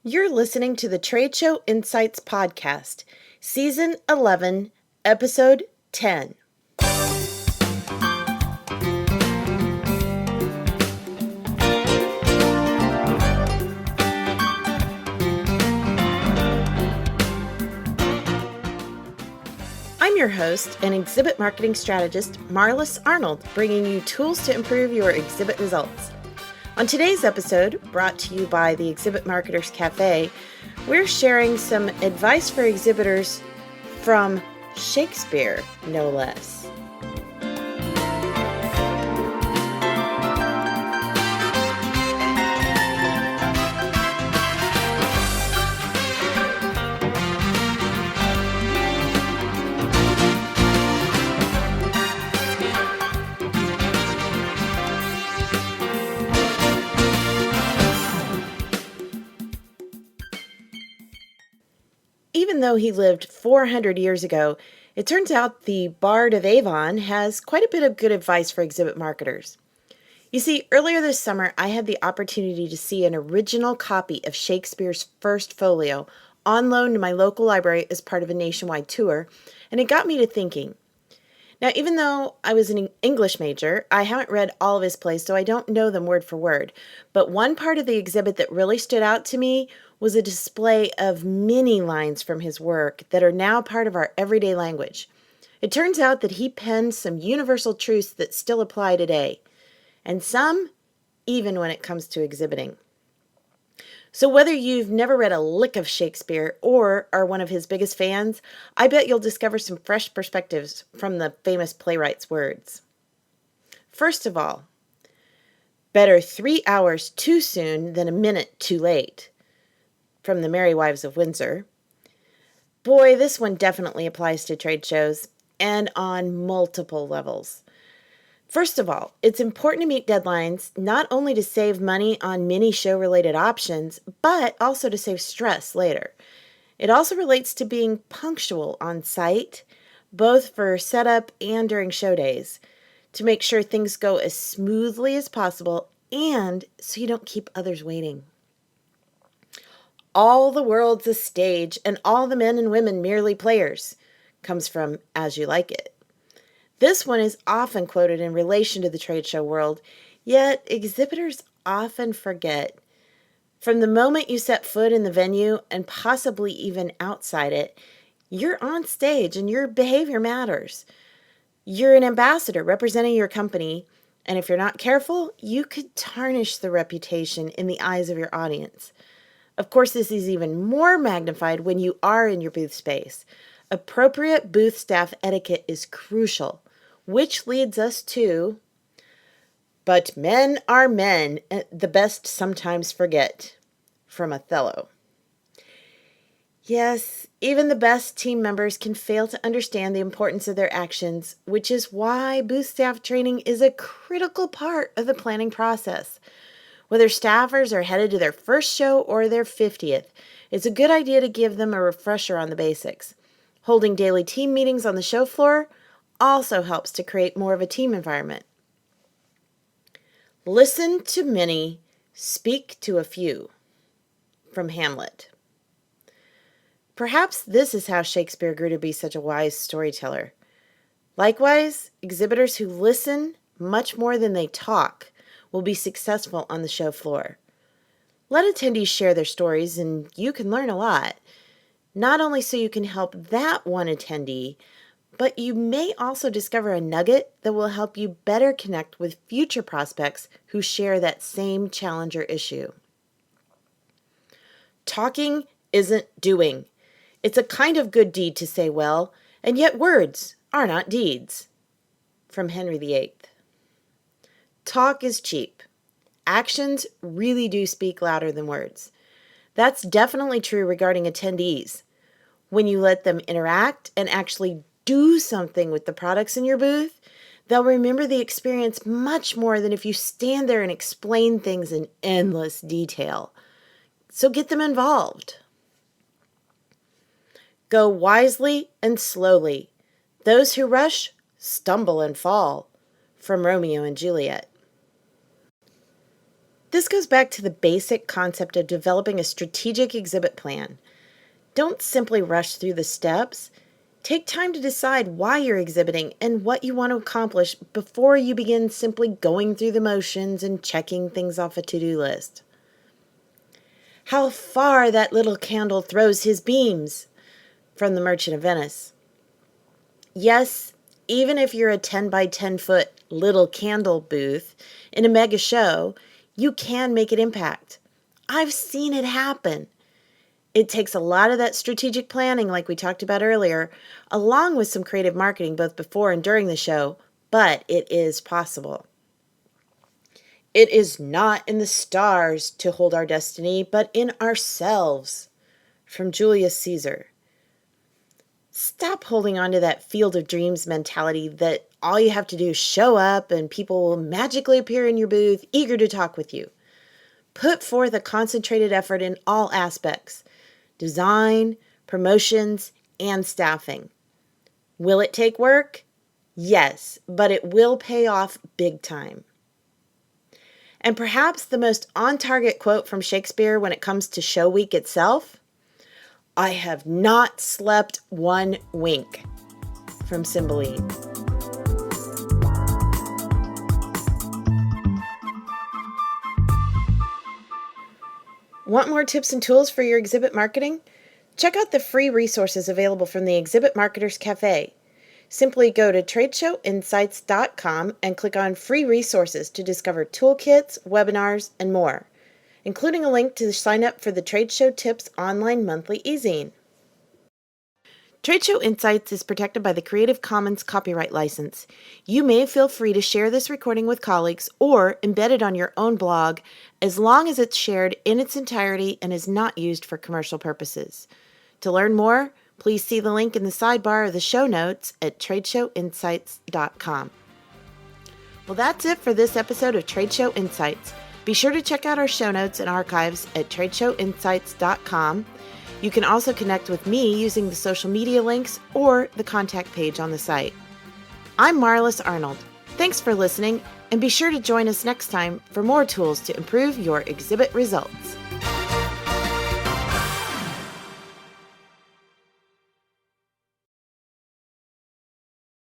You're listening to the Trade Show Insights Podcast, Season 11, Episode 10. I'm your host and exhibit marketing strategist, Marlis Arnold, bringing you tools to improve your exhibit results. On today's episode, brought to you by the Exhibit Marketers Cafe, we're sharing some advice for exhibitors from Shakespeare, no less. Even though he lived 400 years ago, it turns out the Bard of Avon has quite a bit of good advice for exhibit marketers. You see, earlier this summer, I had the opportunity to see an original copy of Shakespeare's first folio on loan to my local library as part of a nationwide tour, and it got me to thinking. Now, even though I was an English major, I haven't read all of his plays, so I don't know them word for word. But one part of the exhibit that really stood out to me was a display of many lines from his work that are now part of our everyday language. It turns out that he penned some universal truths that still apply today, and some even when it comes to exhibiting. So whether you've never read a lick of Shakespeare or are one of his biggest fans, I bet you'll discover some fresh perspectives from the famous playwright's words. First of all, better 3 hours too soon than a minute too late, from the Merry Wives of Windsor. Boy, this one definitely applies to trade shows, and on multiple levels. First of all, it's important to meet deadlines, not only to save money on many show-related options, but also to save stress later. It also relates to being punctual on site, both for setup and during show days, to make sure things go as smoothly as possible and so you don't keep others waiting. All the world's a stage, and all the men and women merely players, comes from As You Like It. This one is often quoted in relation to the trade show world, yet exhibitors often forget. From the moment you set foot in the venue, and possibly even outside it, you're on stage and your behavior matters. You're an ambassador representing your company, and if you're not careful, you could tarnish the reputation in the eyes of your audience. Of course, this is even more magnified when you are in your booth space. Appropriate booth staff etiquette is crucial, which leads us to, but men are men, the best sometimes forget, from Othello. Yes, even the best team members can fail to understand the importance of their actions, which is why booth staff training is a critical part of the planning process. Whether staffers are headed to their first show or their 50th, it's a good idea to give them a refresher on the basics. Holding daily team meetings on the show floor also helps to create more of a team environment. Listen to many, speak to a few, from Hamlet. Perhaps this is how Shakespeare grew to be such a wise storyteller. Likewise, exhibitors who listen much more than they talk will be successful on the show floor. Let attendees share their stories and you can learn a lot. Not only so you can help that one attendee, but you may also discover a nugget that will help you better connect with future prospects who share that same challenger issue. Talking isn't doing. It's a kind of good deed to say well, and yet words are not deeds. From Henry VIII. Talk is cheap. Actions really do speak louder than words. That's definitely true regarding attendees. When you let them interact and actually do something with the products in your booth, they'll remember the experience much more than if you stand there and explain things in endless detail. So get them involved. Go wisely and slowly. Those who rush stumble and fall. From Romeo and Juliet. This goes back to the basic concept of developing a strategic exhibit plan. Don't simply rush through the steps. Take time to decide why you're exhibiting and what you want to accomplish before you begin simply going through the motions and checking things off a to-do list. How far that little candle throws his beams, from The Merchant of Venice. Yes, even if you're a 10 by 10 foot little candle booth in a mega show, you can make an impact. I've seen it happen. It takes a lot of that strategic planning, like we talked about earlier, along with some creative marketing both before and during the show, but it is possible. It is not in the stars to hold our destiny, but in ourselves, from Julius Caesar. Stop holding on to that field of dreams mentality that all you have to do is show up and people will magically appear in your booth, eager to talk with you. Put forth a concentrated effort in all aspects: design, promotions, and staffing. Will it take work? Yes, but it will pay off big time. And perhaps the most on-target quote from Shakespeare when it comes to show week itself: "I have not slept one wink," from Cymbeline. Want more tips and tools for your exhibit marketing? Check out the free resources available from the Exhibit Marketers Cafe. Simply go to tradeshowinsights.com and click on Free Resources to discover toolkits, webinars, and more, including a link to sign up for the Trade Show Tips online monthly e-zine. Trade Show Insights is protected by the Creative Commons copyright license. You may feel free to share this recording with colleagues or embed it on your own blog as long as it's shared in its entirety and is not used for commercial purposes. To learn more, please see the link in the sidebar of the show notes at tradeshowinsights.com. Well, that's it for this episode of Trade Show Insights. Be sure to check out our show notes and archives at tradeshowinsights.com. You can also connect with me using the social media links or the contact page on the site. I'm Marlis Arnold. Thanks for listening, and be sure to join us next time for more tools to improve your exhibit results.